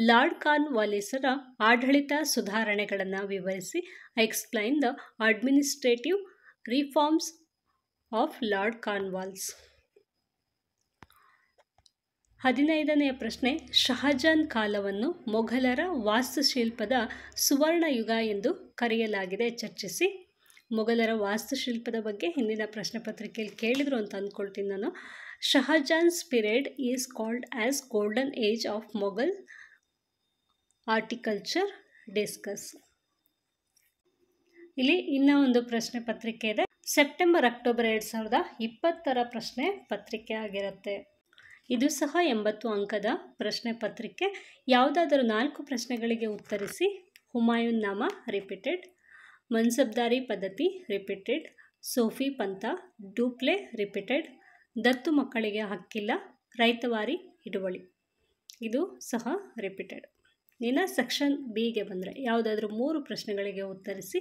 ಲಾರ್ಡ್ ಕಾರ್ನ್ವಾಲಿಸರ ಆಡಳಿತ ಸುಧಾರಣೆಗಳನ್ನು ವಿವರಿಸಿ. Explain the administrative reforms of Lord Cornwallis. 15ನೆಯ ಪ್ರಶ್ನೆ ಶಹಜಾನ್ ಕಾಲವನ್ನು ಮೊಘಲರ ವಾಸ್ತುಶಿಲ್ಪದ ಸುವರ್ಣಯುಗ ಎಂದು ಕರೆಯಲಾಗಿದೆ. ಚರ್ಚಿಸಿ. ಮೊಘಲರ ವಾಸ್ತುಶಿಲ್ಪದ ಬಗ್ಗೆ ಹಿಂದಿನ ಪ್ರಶ್ನೆ ಪತ್ರಿಕೆಯಲ್ಲಿ ಕೇಳಿದ್ರು ಅಂತ ಅಂದ್ಕೊಳ್ತೀನಿ ನಾನು. Shah Jahan's period is called as golden age of Mughal architecture. Discuss. ಇಲ್ಲಿ ಇನ್ನೂ ಒಂದು ಪ್ರಶ್ನೆ ಪತ್ರಿಕೆ ಇದೆ. ಸೆಪ್ಟೆಂಬರ್ ಅಕ್ಟೋಬರ್ 2020 ಪ್ರಶ್ನೆ ಪತ್ರಿಕೆ ಆಗಿರುತ್ತೆ. ಇದು ಸಹ 80 ಅಂಕದ ಪ್ರಶ್ನೆ ಪತ್ರಿಕೆ. ಯಾವುದಾದರೂ 4 ಪ್ರಶ್ನೆಗಳಿಗೆ ಉತ್ತರಿಸಿ. ಹುಮಾಯೂನ್ ನಾಮ ರಿಪೀಟೆಡ್, ಮನ್ಸಬ್ದಾರಿ ಪದ್ಧತಿ ರಿಪೀಟೆಡ್, ಸೋಫಿ ಪಂಥ, ಡೂಪ್ಲೆ ರಿಪೀಟೆಡ್, ದತ್ತು ಮಕ್ಕಳಿಗೆ ಹಕ್ಕಿಲ್ಲ, ರೈತವಾರಿ ಹಿಡುವಳಿ ಇದು ಸಹ ರಿಪೀಟೆಡ್. ಇನ್ನು ಸೆಕ್ಷನ್ ಬಿಗೆ ಬಂದರೆ ಯಾವುದಾದ್ರೂ 3 ಪ್ರಶ್ನೆಗಳಿಗೆ ಉತ್ತರಿಸಿ.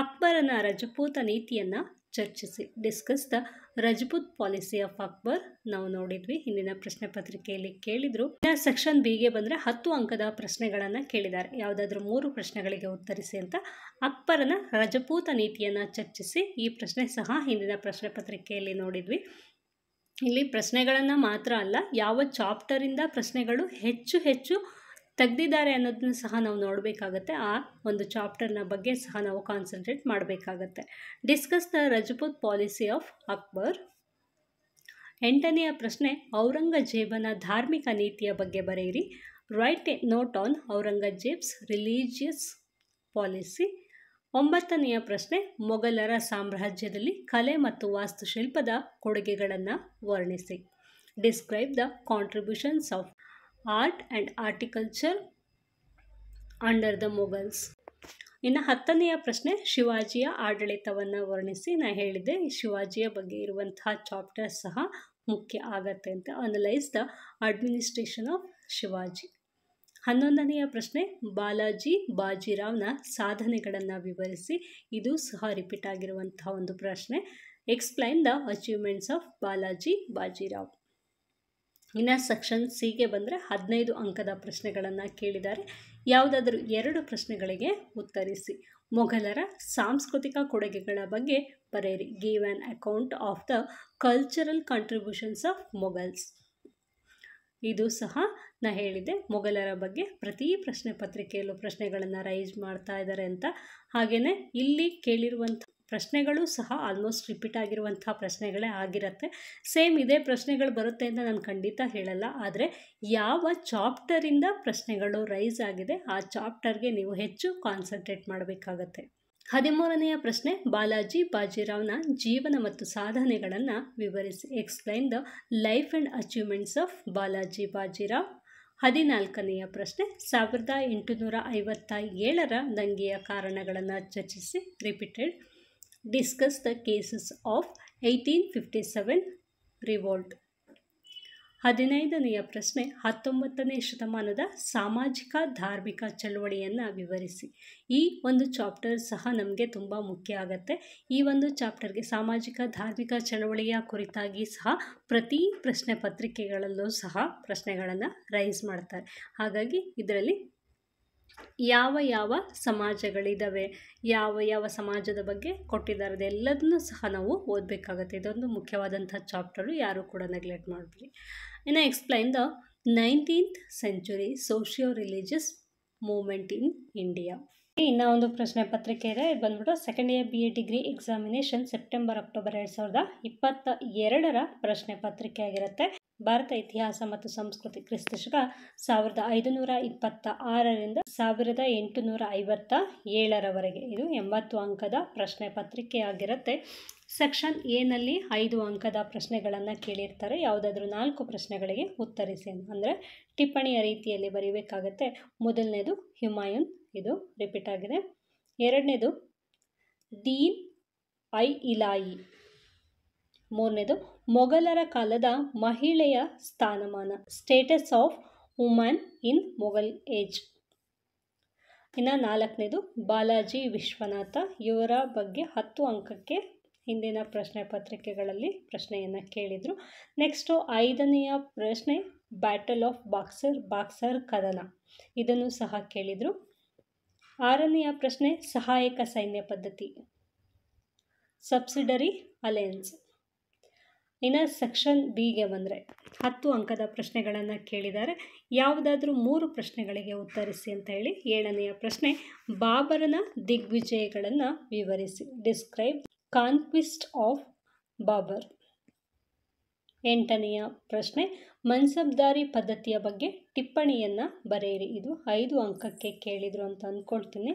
ಅಕ್ಬರನ ರಜಪೂತ ನೀತಿಯನ್ನು ಚರ್ಚಿಸಿ. Discuss the Rajput policy of Akbar. ನಾವು ನೋಡಿದ್ವಿ ಹಿಂದಿನ ಪ್ರಶ್ನೆ ಪತ್ರಿಕೆಯಲ್ಲಿ ಕೇಳಿದ್ರು. ಇನ್ನು ಸೆಕ್ಷನ್ ಬಿಗೆ ಬಂದರೆ 10 ಅಂಕದ ಪ್ರಶ್ನೆಗಳನ್ನು ಕೇಳಿದ್ದಾರೆ. ಯಾವುದಾದ್ರೂ 3 ಪ್ರಶ್ನೆಗಳಿಗೆ ಉತ್ತರಿಸಿ ಅಂತ. ಅಕ್ಬರನ ರಜಪೂತ ನೀತಿಯನ್ನು ಚರ್ಚಿಸಿ. ಈ ಪ್ರಶ್ನೆ ಸಹ ಹಿಂದಿನ ಪ್ರಶ್ನೆ ಪತ್ರಿಕೆಯಲ್ಲಿ ನೋಡಿದ್ವಿ. ಇಲ್ಲಿ ಪ್ರಶ್ನೆಗಳನ್ನು ಮಾತ್ರ ಅಲ್ಲ, ಯಾವ ಚಾಪ್ಟರಿಂದ ಪ್ರಶ್ನೆಗಳು ಹೆಚ್ಚು ತೆಗೆದಿದ್ದಾರೆ ಅನ್ನೋದನ್ನ ಸಹ ನಾವು ನೋಡಬೇಕಾಗತ್ತೆ. ಆ ಒಂದು ಚಾಪ್ಟರ್ನ ಬಗ್ಗೆ ಸಹ ನಾವು ಕಾನ್ಸಂಟ್ರೇಟ್ ಮಾಡಬೇಕಾಗತ್ತೆ. Discuss the Rajput policy of Akbar. 8ನೆಯ ಪ್ರಶ್ನೆ ಔರಂಗಜೇಬನ ಧಾರ್ಮಿಕ ನೀತಿಯ ಬಗ್ಗೆ ಬರೆಯಿರಿ. Write a note on Aurangzeb's religious policy. 9ನೆಯ ಪ್ರಶ್ನೆ ಮೊಘಲರ ಸಾಮ್ರಾಜ್ಯದಲ್ಲಿ ಕಲೆ ಮತ್ತು ವಾಸ್ತುಶಿಲ್ಪದ ಕೊಡುಗೆಗಳನ್ನು ವರ್ಣಿಸಿ. Describe the contributions of art and architecture under the Mughals. ಇನ್ನು 10ನೆಯ ಪ್ರಶ್ನೆ ಶಿವಾಜಿಯ ಆಡಳಿತವನ್ನು ವರ್ಣಿಸಿ. ನಾನು ಹೇಳಿದ್ದೆ ಶಿವಾಜಿಯ ಬಗ್ಗೆ ಇರುವಂತಹ ಚಾಪ್ಟರ್ ಸಹ ಮುಖ್ಯ ಆಗತ್ತೆ ಅಂತ. Analyse the administration of Shivaji. 11ನೆಯ ಪ್ರಶ್ನೆ ಬಾಲಾಜಿ ಬಾಜಿರಾವ್ನ ಸಾಧನೆಗಳನ್ನು ವಿವರಿಸಿ. ಇದು ಸಹ ರಿಪೀಟ್ ಆಗಿರುವಂತಹ ಒಂದು ಪ್ರಶ್ನೆ. Explain the achievements of Balaji Bajirao. ಇನ್ನು ಸೆಕ್ಷನ್ ಸಿಗೆ ಬಂದರೆ 15 ಅಂಕದ ಪ್ರಶ್ನೆಗಳನ್ನು ಕೇಳಿದ್ದಾರೆ. ಯಾವುದಾದರೂ 2 ಪ್ರಶ್ನೆಗಳಿಗೆ ಉತ್ತರಿಸಿ. ಮೊಘಲರ ಸಾಂಸ್ಕೃತಿಕ ಕೊಡುಗೆಗಳ ಬಗ್ಗೆ ಬರೆಯಿರಿ. Give an account of the cultural contributions of Mughals. ಇದು ಸಹ ನಾ ಹೇಳಿದೆ ಮೊಘಲರ ಬಗ್ಗೆ ಪ್ರತಿ ಪ್ರಶ್ನೆ ಪತ್ರಿಕೆಯಲ್ಲೂ ಪ್ರಶ್ನೆಗಳನ್ನು ರೈಸ್ ಮಾಡ್ತಾ ಇದ್ದಾರೆ ಅಂತ. ಹಾಗೆಯೇ ಇಲ್ಲಿ ಕೇಳಿರುವಂಥ ಪ್ರಶ್ನೆಗಳು ಸಹ ಆಲ್ಮೋಸ್ಟ್ ರಿಪೀಟ್ ಆಗಿರುವಂಥ ಪ್ರಶ್ನೆಗಳೇ ಆಗಿರುತ್ತೆ. ಸೇಮ್ ಇದೇ ಪ್ರಶ್ನೆಗಳು ಬರುತ್ತೆ ಅಂತ ನಾನು ಖಂಡಿತ ಹೇಳಲ್ಲ. ಆದರೆ ಯಾವ ಚಾಪ್ಟರಿಂದ ಪ್ರಶ್ನೆಗಳು ರೈಸ್ ಆಗಿದೆ ಆ ಚಾಪ್ಟರ್ಗೆ ನೀವು ಹೆಚ್ಚು ಕಾನ್ಸಂಟ್ರೇಟ್ ಮಾಡಬೇಕಾಗತ್ತೆ. 13ನೆಯ ಪ್ರಶ್ನೆ ಬಾಲಾಜಿ ಬಾಜಿರಾವ್ನ ಜೀವನ ಮತ್ತು ಸಾಧನೆಗಳನ್ನು ವಿವರಿಸಿ. Explain the life and achievements of Balaji Bajirao. 14ನೆಯ ಪ್ರಶ್ನೆ 1857 ದಂಗೆಯ ಕಾರಣಗಳನ್ನು ಚರ್ಚಿಸಿ. Repeated. Discuss the causes of 1857 revolt. 15ನೆಯ ಪ್ರಶ್ನೆ 19ನೇ ಶತಮಾನದ ಸಾಮಾಜಿಕ ಧಾರ್ಮಿಕ ಚಳವಳಿಯನ್ನು ವಿವರಿಸಿ. ಈ ಒಂದು ಚಾಪ್ಟರ್ ಸಹ ನಮಗೆ ತುಂಬ ಮುಖ್ಯ ಆಗುತ್ತೆ. ಈ ಒಂದು ಚಾಪ್ಟರ್ಗೆ ಸಾಮಾಜಿಕ ಧಾರ್ಮಿಕ ಚಳವಳಿಯ ಕುರಿತಾಗಿ ಸಹ ಪ್ರತಿ ಪ್ರಶ್ನೆ ಪತ್ರಿಕೆಗಳಲ್ಲೂ ಸಹ ಪ್ರಶ್ನೆಗಳನ್ನು ರೈಸ್ ಮಾಡ್ತಾರೆ. ಹಾಗಾಗಿ ಇದರಲ್ಲಿ ಯಾವ ಸಮಾಜಗಳಿದ್ದಾವೆ, ಯಾವ ಸಮಾಜದ ಬಗ್ಗೆ ಕೊಟ್ಟಿದ್ದಾರೆ ಅದೆಲ್ಲದನ್ನು ಸಹ ನಾವು ಓದಬೇಕಾಗತ್ತೆ. ಇದೊಂದು ಮುಖ್ಯವಾದಂಥ ಚಾಪ್ಟರು, ಯಾರು ಕೂಡ ನೆಗ್ಲೆಕ್ಟ್ ಮಾಡಬೇಡಿ. ಇನ್ನು explain the 19th century socio religious movement in India. ಇನ್ನೂ ಒಂದು ಪ್ರಶ್ನೆ ಪತ್ರಿಕೆ ಇದೆ. ಇದು ಬಂದ್ಬಿಟ್ಟು second year BA degree examination September October 2022 ಪ್ರಶ್ನೆ ಪತ್ರಿಕೆ ಆಗಿರುತ್ತೆ. ಭಾರತ ಇತಿಹಾಸ ಮತ್ತು ಸಂಸ್ಕೃತಿ ಕ್ರಿಸ್ತಶಕ 1526ರಿಂದ 1857ರವರೆಗೆ. ಇದು 80 ಅಂಕದ ಪ್ರಶ್ನೆ ಪತ್ರಿಕೆಯಾಗಿರುತ್ತೆ. ಸೆಕ್ಷನ್ ಎನಲ್ಲಿ 5 ಅಂಕದ ಪ್ರಶ್ನೆಗಳನ್ನು ಕೇಳಿರ್ತಾರೆ. ಯಾವುದಾದ್ರೂ 4 ಪ್ರಶ್ನೆಗಳಿಗೆ ಉತ್ತರಿಸಿ ಅಂದರೆ ಟಿಪ್ಪಣಿಯ ರೀತಿಯಲ್ಲಿ ಬರೀಬೇಕಾಗತ್ತೆ. ಮೊದಲನೇದು ಹುಮಾಯೂನ್, ಇದು ರಿಪೀಟ್ ಆಗಿದೆ. ಎರಡನೇದು ದೀನ್ ಐ ಇಲಾಯಿ. ಮೂರನೇದು ಮೊಘಲರ ಕಾಲದ ಮಹಿಳೆಯ ಸ್ಥಾನಮಾನ, status of woman in Mughal age. ಇನ್ನು ನಾಲ್ಕನೇದು ಬಾಲಾಜಿ ವಿಶ್ವನಾಥ, ಇವರ ಬಗ್ಗೆ 10 ಅಂಕಕ್ಕೆ ಹಿಂದಿನ ಪ್ರಶ್ನೆ ಪತ್ರಿಕೆಗಳಲ್ಲಿ ಪ್ರಶ್ನೆಯನ್ನು ಕೇಳಿದರು. ನೆಕ್ಸ್ಟು 5ನೆಯ ಪ್ರಶ್ನೆ ಬ್ಯಾಟಲ್ ಆಫ್ ಬಾಕ್ಸರ್, ಬಾಕ್ಸರ್ ಕದನ, ಇದನ್ನು ಸಹ ಕೇಳಿದರು. 6ನೆಯ ಪ್ರಶ್ನೆ ಸಹಾಯಕ ಸೈನ್ಯ ಪದ್ಧತಿ, ಸಬ್ಸಿಡರಿ ಅಲಯನ್ಸ್. ಇನ್ನು ಸೆಕ್ಷನ್ ಬಿಗೆ ಬಂದರೆ 10 ಅಂಕದ ಪ್ರಶ್ನೆಗಳನ್ನು ಕೇಳಿದ್ದಾರೆ. ಯಾವುದಾದ್ರೂ 3 ಪ್ರಶ್ನೆಗಳಿಗೆ ಉತ್ತರಿಸಿ ಅಂತ ಹೇಳಿ. 7ನೆಯ ಪ್ರಶ್ನೆ ಬಾಬರನ ದಿಗ್ವಿಜಯಗಳನ್ನು ವಿವರಿಸಿ, ಡಿಸ್ಕ್ರೈಬ್ ಕಾನ್ಕ್ವಿಸ್ಟ್ ಆಫ್ ಬಾಬರ್. 8ನೆಯ ಪ್ರಶ್ನೆ ಮನ್ಸಬ್ದಾರಿ ಪದ್ಧತಿಯ ಬಗ್ಗೆ ಟಿಪ್ಪಣಿಯನ್ನು ಬರೆಯಿರಿ, ಇದು 5 ಅಂಕಕ್ಕೆ ಕೇಳಿದರು ಅಂತ ಅಂದ್ಕೊಳ್ತೀನಿ.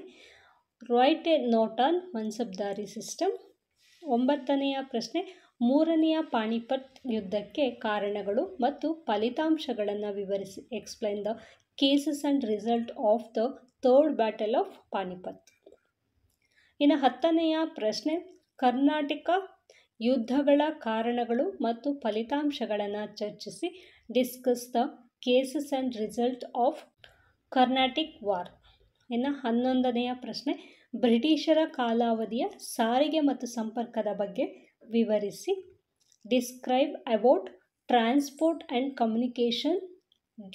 Write a note on Mansabdari system. 9ನೆಯ ಪ್ರಶ್ನೆ 3ನೆಯ ಪಾಣಿಪತ್ ಯುದ್ಧಕ್ಕೆ ಕಾರಣಗಳು ಮತ್ತು ಫಲಿತಾಂಶಗಳನ್ನು ವಿವರಿಸಿ, explain the causes and result of the third battle of Panipat. ಇನ್ನು 10ನೆಯ ಪ್ರಶ್ನೆ ಕರ್ನಾಟಕ ಯುದ್ಧಗಳ ಕಾರಣಗಳು ಮತ್ತು ಫಲಿತಾಂಶಗಳನ್ನು ಚರ್ಚಿಸಿ, discuss the causes and result of Carnatic war. ಇನ್ನು 11ನೆಯ ಪ್ರಶ್ನೆ ಬ್ರಿಟಿಷರ ಕಾಲಾವಧಿಯ ಸಾರಿಗೆ ಮತ್ತು ಸಂಪರ್ಕದ ಬಗ್ಗೆ ವಿವರಿಸಿ, describe about transport and communication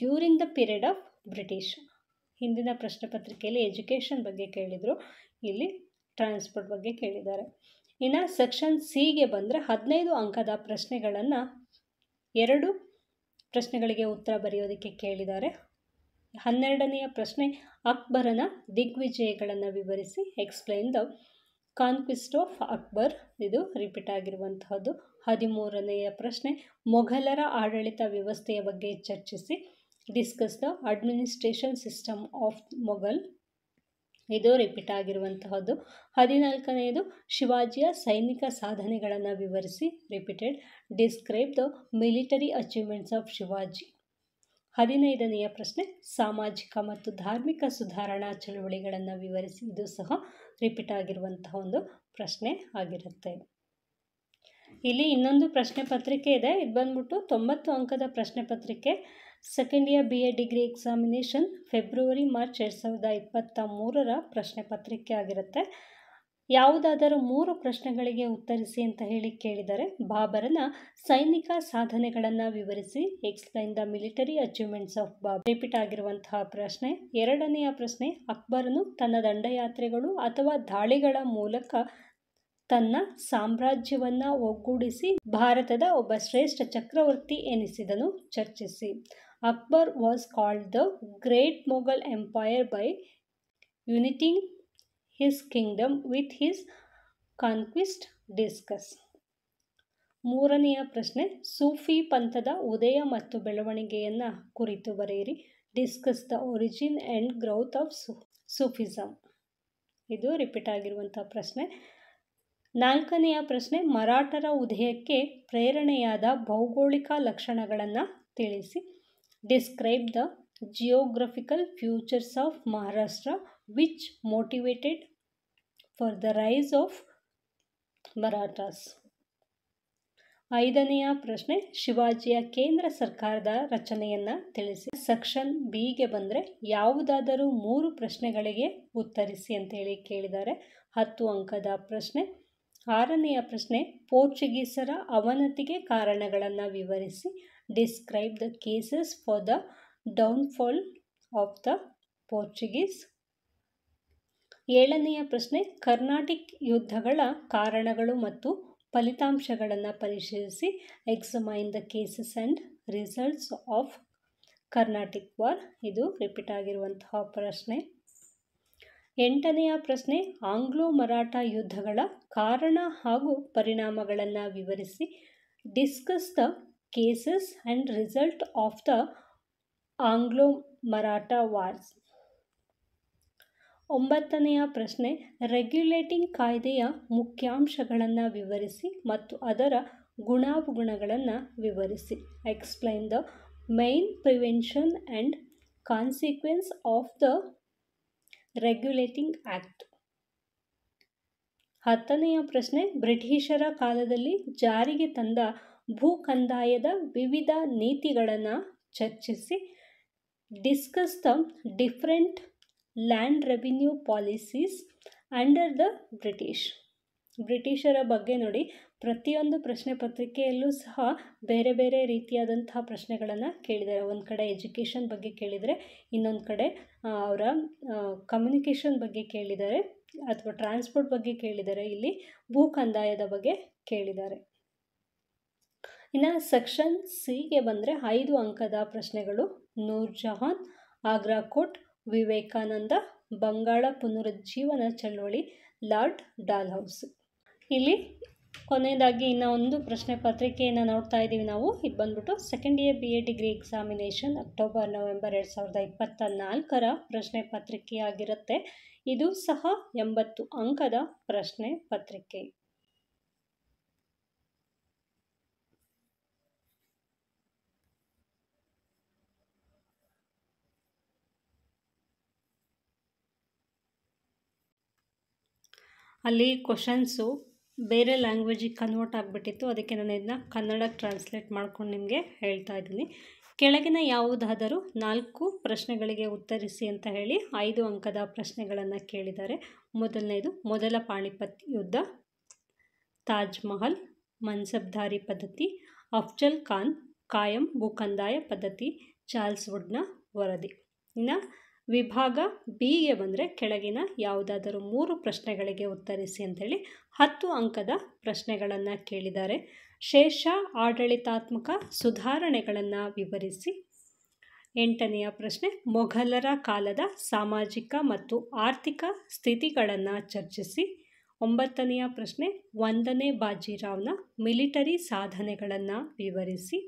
during the period of British. ಹಿಂದಿನ ಪ್ರಶ್ನೆ ಪತ್ರಿಕೆಯಲ್ಲಿ ಎಜುಕೇಷನ್ ಬಗ್ಗೆ ಕೇಳಿದರು, ಇಲ್ಲಿ ಟ್ರಾನ್ಸ್ಪೋರ್ಟ್ ಬಗ್ಗೆ ಕೇಳಿದ್ದಾರೆ. ಇನ್ನು ಸೆಕ್ಷನ್ ಸಿಗೆ ಬಂದರೆ 15 ಅಂಕದ ಪ್ರಶ್ನೆಗಳನ್ನು 2 ಪ್ರಶ್ನೆಗಳಿಗೆ ಉತ್ತರ ಬರೆಯೋದಕ್ಕೆ ಕೇಳಿದ್ದಾರೆ. 12ನೆಯ ಪ್ರಶ್ನೆ ಅಕ್ಬರನ ದಿಗ್ವಿಜಯಗಳನ್ನು ವಿವರಿಸಿ, ಎಕ್ಸ್ಪ್ಲೈನ್ ದ ಕಾನ್ಕ್ವಿಸ್ಟ್ ಆಫ್ ಅಕ್ಬರ್, ಇದು ರಿಪೀಟ್ ಆಗಿರುವಂತಹದ್ದು. 13ನೆಯ ಪ್ರಶ್ನೆ ಮೊಘಲರ ಆಡಳಿತ ವ್ಯವಸ್ಥೆಯ ಬಗ್ಗೆ ಚರ್ಚಿಸಿ, discuss the administration system of Mughal, ಇದು ರಿಪೀಟ್ ಆಗಿರುವಂತಹದ್ದು. 14ನೆಯದು ಶಿವಾಜಿಯ ಸೈನಿಕ ಸಾಧನೆಗಳನ್ನು ವಿವರಿಸಿ, repeated, describe the military achievements of Shivaji. 15ನೆಯ ಪ್ರಶ್ನೆ ಸಾಮಾಜಿಕ ಮತ್ತು ಧಾರ್ಮಿಕ ಸುಧಾರಣಾ ಚಳುವಳಿಗಳನ್ನು ವಿವರಿಸಿ, ಇದು ಸಹ ರಿಪೀಟ್ ಆಗಿರುವಂತಹ ಒಂದು ಪ್ರಶ್ನೆ ಆಗಿರುತ್ತೆ. ಇಲ್ಲಿ ಇನ್ನೊಂದು ಪ್ರಶ್ನೆ ಪತ್ರಿಕೆ ಇದೆ, ಇದು ಬಂದ್ಬಿಟ್ಟು 90 ಅಂಕದ ಪ್ರಶ್ನೆ ಪತ್ರಿಕೆ. Second year BA degree examination February March 2023ರ ಪ್ರಶ್ನೆ ಪತ್ರಿಕೆ ಆಗಿರುತ್ತೆ. ಯಾವುದಾದರೂ 3 ಪ್ರಶ್ನೆಗಳಿಗೆ ಉತ್ತರಿಸಿ ಅಂತ ಹೇಳಿ ಕೇಳಿದರೆ, ಬಾಬರನ ಸೈನಿಕ ಸಾಧನೆಗಳನ್ನು ವಿವರಿಸಿ, explain the military achievements of Babur, repeat ಆಗಿರುವಂತಹ ಪ್ರಶ್ನೆ. 2ನೆಯ ಪ್ರಶ್ನೆ ಅಕ್ಬರನು ತನ್ನ ದಂಡಯಾತ್ರೆಗಳು ಅಥವಾ ದಾಳಿಗಳ ಮೂಲಕ ತನ್ನ ಸಾಮ್ರಾಜ್ಯವನ್ನು ಒಗ್ಗೂಡಿಸಿ ಭಾರತದ ಒಬ್ಬ ಶ್ರೇಷ್ಠ ಚಕ್ರವರ್ತಿ ಎನಿಸಿದನು, ಚರ್ಚಿಸಿ. Akbar was called the great Mughal empire by uniting his kingdom with his conquest, discuss. 3ನೆಯ ಪ್ರಶ್ನೆ ಸೂಫಿ ಪಂಥದ ಉದಯ ಮತ್ತು ಬೆಳವಣಿಗೆಯನ್ನು ಕುರಿತು ಬರೆಯಿರಿ, discuss the origin and growth of Sufism, ಇದು ರಿಪೀಟ್ ಆಗಿರುವಂಥ ಪ್ರಶ್ನೆ. 4ನೆಯ ಪ್ರಶ್ನೆ ಮರಾಠರ ಉದಯಕ್ಕೆ ಪ್ರೇರಣೆಯಾದ ಭೌಗೋಳಿಕ ಲಕ್ಷಣಗಳನ್ನು ತಿಳಿಸಿ, describe the geographical futures of Maharashtra which motivated for the rise of Marathas. 5ನೆಯ ಪ್ರಶ್ನೆ ಶಿವಾಜಿಯ ಕೇಂದ್ರ ಸರ್ಕಾರದ ರಚನೆಯನ್ನು ತಿಳಿಸಿ. ಸೆಕ್ಷನ್ ಬಿಗೆ ಬಂದರೆ ಯಾವುದಾದರೂ 3 ಪ್ರಶ್ನೆಗಳಿಗೆ ಉತ್ತರಿಸಿ ಅಂತೇಳಿ ಕೇಳಿದ್ದಾರೆ. 10 ಅಂಕದ ಪ್ರಶ್ನೆ. 6ನೆಯ ಪ್ರಶ್ನೆ ಪೋರ್ಚುಗೀಸರ ಅವನತಿಗೆ ಕಾರಣಗಳನ್ನು ವಿವರಿಸಿ, describe the causes for the downfall of the Portuguese. 7ನೆಯ ಪ್ರಶ್ನೆ ಕರ್ನಾಟಿಕ್ ಯುದ್ಧಗಳ ಕಾರಣಗಳು ಮತ್ತು ಫಲಿತಾಂಶಗಳನ್ನು ಪರಿಶೀಲಿಸಿ, examine the causes and results of Carnatic war, ಇದು ರಿಪೀಟ್ ಆಗಿರುವಂತಹ ಪ್ರಶ್ನೆ. 8ನೆಯ ಪ್ರಶ್ನೆ ಆಂಗ್ಲೋ ಮರಾಠ ಯುದ್ಧಗಳ ಕಾರಣ ಹಾಗೂ ಪರಿಣಾಮಗಳನ್ನು ವಿವರಿಸಿ, discuss the causes and result of the Anglo Maratha wars. 9ನೆಯ ಪ್ರಶ್ನೆ, ರೆಗ್ಯುಲೇಟಿಂಗ್ ಕಾಯ್ದೆಯ ಮುಖ್ಯಾಂಶಗಳನ್ನು ವಿವರಿಸಿ ಮತ್ತು ಅದರ ಗುಣಾವಗುಣಗಳನ್ನು ವಿವರಿಸಿ. Explain the main prevention and consequence of the regulating act. 10ನೆಯ ಪ್ರಶ್ನೆ, ಬ್ರಿಟಿಷರ ಕಾಲದಲ್ಲಿ ಜಾರಿಗೆ ತಂದ ಭೂ ಕಂದಾಯದ ವಿವಿಧ ನೀತಿಗಳನ್ನು ಚರ್ಚಿಸಿ. Discuss the different land revenue policies under the ಬ್ರಿಟಿಷರ ಬಗ್ಗೆ ನೋಡಿ, ಪ್ರತಿಯೊಂದು ಪ್ರಶ್ನೆ ಪತ್ರಿಕೆಯಲ್ಲೂ ಸಹ ಬೇರೆ ಬೇರೆ ರೀತಿಯಾದಂತಹ ಪ್ರಶ್ನೆಗಳನ್ನು ಕೇಳಿದ್ದಾರೆ. ಒಂದು ಕಡೆ ಎಜುಕೇಷನ್ ಬಗ್ಗೆ ಕೇಳಿದರೆ, ಇನ್ನೊಂದು ಕಡೆ ಅವರ ಕಮ್ಯುನಿಕೇಷನ್ ಬಗ್ಗೆ ಕೇಳಿದ್ದಾರೆ ಅಥವಾ ಟ್ರಾನ್ಸ್ಪೋರ್ಟ್ ಬಗ್ಗೆ ಕೇಳಿದ್ದಾರೆ, ಇಲ್ಲಿ ಭೂ ಕಂದಾಯದ ಬಗ್ಗೆ ಕೇಳಿದ್ದಾರೆ. ಇನ್ನು ಸೆಕ್ಷನ್ ಸಿಗೆ ಬಂದರೆ 5 ಅಂಕದ ಪ್ರಶ್ನೆಗಳು. ನೂರ್ ಜಹಾನ್, ಆಗ್ರಾ ಕೋರ್ಟ್, ವಿವೇಕಾನಂದ, ಬಂಗಾಳ ಪುನರುಜ್ಜೀವನ ಚಳವಳಿ, ಲಾರ್ಡ್ ಡಾಲ್ಹೌಸಿ. ಇಲ್ಲಿ ಕೊನೆಯದಾಗಿ ಇನ್ನೂ ಒಂದು ಪ್ರಶ್ನೆ ಪತ್ರಿಕೆಯನ್ನು ನೋಡ್ತಾ ಇದ್ದೀವಿ ನಾವು. ಇದು ಬಂದ್ಬಿಟ್ಟು second year BA degree examination October-November 2024 ಪ್ರಶ್ನೆ ಪತ್ರಿಕೆಯಾಗಿರುತ್ತೆ. ಇದು ಸಹ 80 ಅಂಕದ ಪ್ರಶ್ನೆ ಪತ್ರಿಕೆ. ಅಲ್ಲಿ ಕ್ವಶನ್ಸು ಬೇರೆ ಲ್ಯಾಂಗ್ವೇಜಿಗೆ ಕನ್ವರ್ಟ್ ಆಗಿಬಿಟ್ಟಿತ್ತು, ಅದಕ್ಕೆ ನಾನು ಇದನ್ನ ಕನ್ನಡಕ್ಕೆ ಟ್ರಾನ್ಸ್ಲೇಟ್ ಮಾಡ್ಕೊಂಡು ನಿಮಗೆ ಹೇಳ್ತಾ ಇದ್ದೀನಿ. ಕೆಳಗಿನ ಯಾವುದಾದರೂ 4 ಪ್ರಶ್ನೆಗಳಿಗೆ ಉತ್ತರಿಸಿ ಅಂತ ಹೇಳಿ 5 ಅಂಕದ ಪ್ರಶ್ನೆಗಳನ್ನು ಕೇಳಿದ್ದಾರೆ. ಮೊದಲನೇದು, ಮೊದಲ ಪಾಣಿಪತ್ ಯುದ್ಧ, ತಾಜ್ ಮಹಲ್, ಮನ್ಸಬ್ದಾರಿ ಪದ್ಧತಿ, ಅಫ್ಜಲ್ ಖಾನ್, ಕಾಯಂ ಭೂಕಂದಾಯ ಪದ್ಧತಿ, ಚಾರ್ಲ್ಸ್ ವುಡ್ನ ವರದಿ. ಇನ್ನು ವಿಭಾಗ ಬಿಗೆ ಬಂದರೆ ಕೆಳಗಿನ ಯಾವುದಾದರೂ 3 ಪ್ರಶ್ನೆಗಳಿಗೆ ಉತ್ತರಿಸಿ ಅಂತೇಳಿ 10 ಅಂಕದ ಪ್ರಶ್ನೆಗಳನ್ನು ಕೇಳಿದ್ದಾರೆ. ಶೇಷ ಆಡಳಿತಾತ್ಮಕ ಸುಧಾರಣೆಗಳನ್ನು ವಿವರಿಸಿ. 8ನೆಯ ಪ್ರಶ್ನೆ, ಮೊಘಲರ ಕಾಲದ ಸಾಮಾಜಿಕ ಮತ್ತು ಆರ್ಥಿಕ ಸ್ಥಿತಿಗಳನ್ನು ಚರ್ಚಿಸಿ. 9ನೆಯ ಪ್ರಶ್ನೆ, 1ನೇ ಬಾಜಿರಾವ್ನ ಮಿಲಿಟರಿ ಸಾಧನೆಗಳನ್ನು ವಿವರಿಸಿ.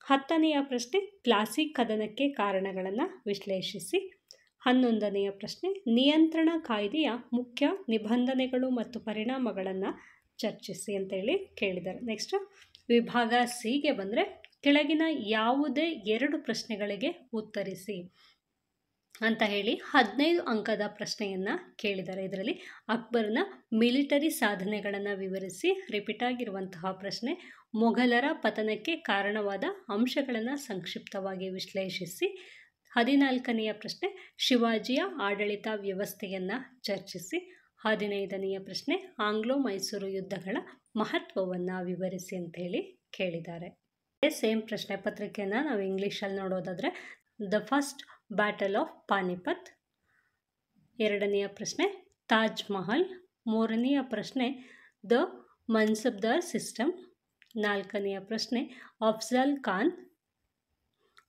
10ನೆಯ ಪ್ರಶ್ನೆ, ಪ್ಲಾಸಿ ಕದನಕ್ಕೆ ಕಾರಣಗಳನ್ನು ವಿಶ್ಲೇಷಿಸಿ. 11ನೆಯ ಪ್ರಶ್ನೆ, ನಿಯಂತ್ರಣ ಕಾಯ್ದೆಯ ಮುಖ್ಯ ನಿಬಂಧನೆಗಳು ಮತ್ತು ಪರಿಣಾಮಗಳನ್ನು ಚರ್ಚಿಸಿ ಅಂತೇಳಿ ಕೇಳಿದ್ದಾರೆ. ನೆಕ್ಸ್ಟ್ ವಿಭಾಗ ಸಿಗೆ ಬಂದರೆ ಕೆಳಗಿನ ಯಾವುದೇ 2 ಪ್ರಶ್ನೆಗಳಿಗೆ ಉತ್ತರಿಸಿ ಅಂತ ಹೇಳಿ 15 ಅಂಕದ ಪ್ರಶ್ನೆಯನ್ನು ಕೇಳಿದ್ದಾರೆ. ಇದರಲ್ಲಿ ಅಕ್ಬರ್ನ ಮಿಲಿಟರಿ ಸಾಧನೆಗಳನ್ನು ವಿವರಿಸಿ, ರಿಪೀಟ್ ಆಗಿರುವಂತಹ ಪ್ರಶ್ನೆ. ಮೊಘಲರ ಪತನಕ್ಕೆ ಕಾರಣವಾದ ಅಂಶಗಳನ್ನು ಸಂಕ್ಷಿಪ್ತವಾಗಿ ವಿಶ್ಲೇಷಿಸಿ. 14ನೆಯ ಪ್ರಶ್ನೆ, ಶಿವಾಜಿಯ ಆಡಳಿತ ವ್ಯವಸ್ಥೆಯನ್ನು ಚರ್ಚಿಸಿ. 15ನೆಯ ಪ್ರಶ್ನೆ, ಆಂಗ್ಲೋ ಮೈಸೂರು ಯುದ್ಧಗಳ ಮಹತ್ವವನ್ನು ವಿವರಿಸಿ ಅಂತ ಹೇಳಿ ಕೇಳಿದ್ದಾರೆ. ಸೇಮ್ ಪ್ರಶ್ನೆ ಪತ್ರಿಕೆಯನ್ನು ನಾವು ಇಂಗ್ಲೀಷಲ್ಲಿ ನೋಡೋದಾದರೆ, the first battle of Panipat. 2ನೆಯ ಪ್ರಶ್ನೆ, ತಾಜ್ ಮಹಲ್. 3ನೆಯ ಪ್ರಶ್ನೆ, ದ ಮನ್ಸಬ್ದಾರ್ ಸಿಸ್ಟಮ್. 4ನೆಯ ಪ್ರಶ್ನೆ, ಅಫ್ಜಲ್ ಖಾನ್.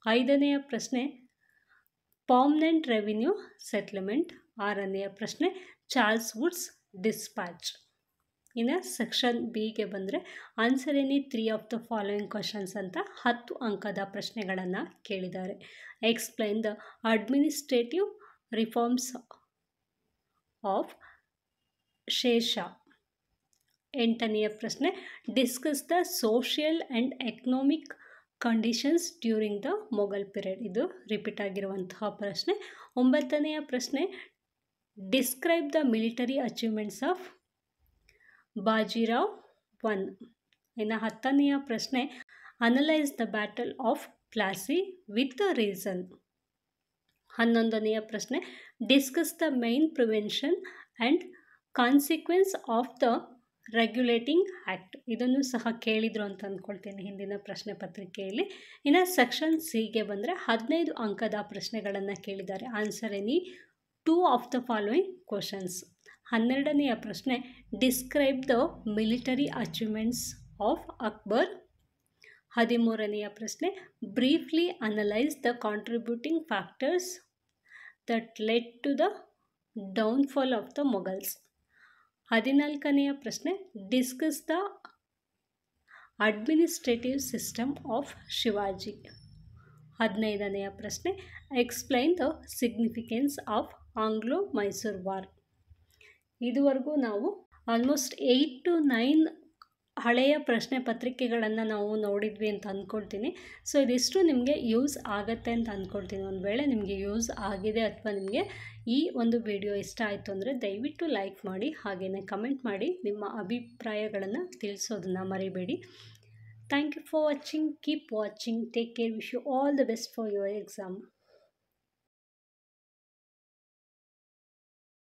5ನೆಯ ಪ್ರಶ್ನೆ, ಪರ್ಮನೆಂಟ್ ರೆವಿನ್ಯೂ ಸೆಟ್ಲ್ಮೆಂಟ್. 6ನೆಯ ಪ್ರಶ್ನೆ, ಚಾರ್ಲ್ಸ್ ವುಡ್ಸ್ ಡಿಸ್ಪ್ಯಾಚ್. ಇನ್ನು ಸೆಕ್ಷನ್ ಬಿಗೆ ಬಂದರೆ answer any 3 of the following questions ಅಂತ 10 ಅಂಕದ ಪ್ರಶ್ನೆಗಳನ್ನು ಕೇಳಿದ್ದಾರೆ. Explain the administrative reforms of Sher Shah. 8ನೆಯ ಪ್ರಶ್ನೆ, discuss the social and economic conditions during the Mughal period. ಇದು ರಿಪೀಟ್ ಆಗಿರುವಂತಹ ಪ್ರಶ್ನೆ. 9ನೆಯ ಪ್ರಶ್ನೆ, describe the military achievements of Bajirao I. ಇನ್ನು 10ನೆಯ ಪ್ರಶ್ನೆ, analyse the battle of Plassey with the reason. 11ನೆಯ ಪ್ರಶ್ನೆ, discuss the main prevention and consequence of the regulating act. ಇದನ್ನು ಸಹ ಕೇಳಿದರು ಅಂತ ಅಂದ್ಕೊಳ್ತೀನಿ ಹಿಂದಿನ ಪ್ರಶ್ನೆ ಪತ್ರಿಕೆಯಲ್ಲಿ. ಇನ್ನು ಸೆಕ್ಷನ್ ಸಿಗೆ ಬಂದರೆ 15 ಅಂಕದ ಪ್ರಶ್ನೆಗಳನ್ನು ಕೇಳಿದ್ದಾರೆ. Answer any 2 of the following questions. 12ನೆಯ ಪ್ರಶ್ನೆ, describe the military achievements of Akbar. 13ನೆಯ ಪ್ರಶ್ನೆ, briefly analyse the contributing factors that led to the downfall of the Mughals. 14ನೆಯ ಪ್ರಶ್ನೆ, discuss the administrative system of Shivaji. 15ನೆಯ ಪ್ರಶ್ನೆ, explain the significance of Anglo Mysore war. ಇದುವರೆಗೂ ನಾವು ಆಲ್ಮೋಸ್ಟ್ 8 to 9 ಹಳೆಯ ಪ್ರಶ್ನೆ ಪತ್ರಿಕೆಗಳನ್ನು ನಾವು ನೋಡಿದ್ವಿ ಅಂತ ಅಂದ್ಕೊಳ್ತೀನಿ. ಸೊ ಇದಿಷ್ಟು ನಿಮಗೆ ಯೂಸ್ ಆಗುತ್ತೆ ಅಂತ ಅಂದ್ಕೊಳ್ತೀನಿ. ಒಂದು ವೇಳೆ ನಿಮಗೆ ಯೂಸ್ ಆಗಿದೆ ಅಥವಾ ನಿಮಗೆ ಈ ಒಂದು ವಿಡಿಯೋ ಇಷ್ಟ ಆಯಿತು ಅಂದರೆ ದಯವಿಟ್ಟು ಲೈಕ್ ಮಾಡಿ, ಹಾಗೆಯೇ ಕಮೆಂಟ್ ಮಾಡಿ, ನಿಮ್ಮ ಅಭಿಪ್ರಾಯಗಳನ್ನು ತಿಳಿಸೋದನ್ನು ಮರಿಬೇಡಿ. Thank you for watching. Keep watching. Take care. Wish you all the best for your exam.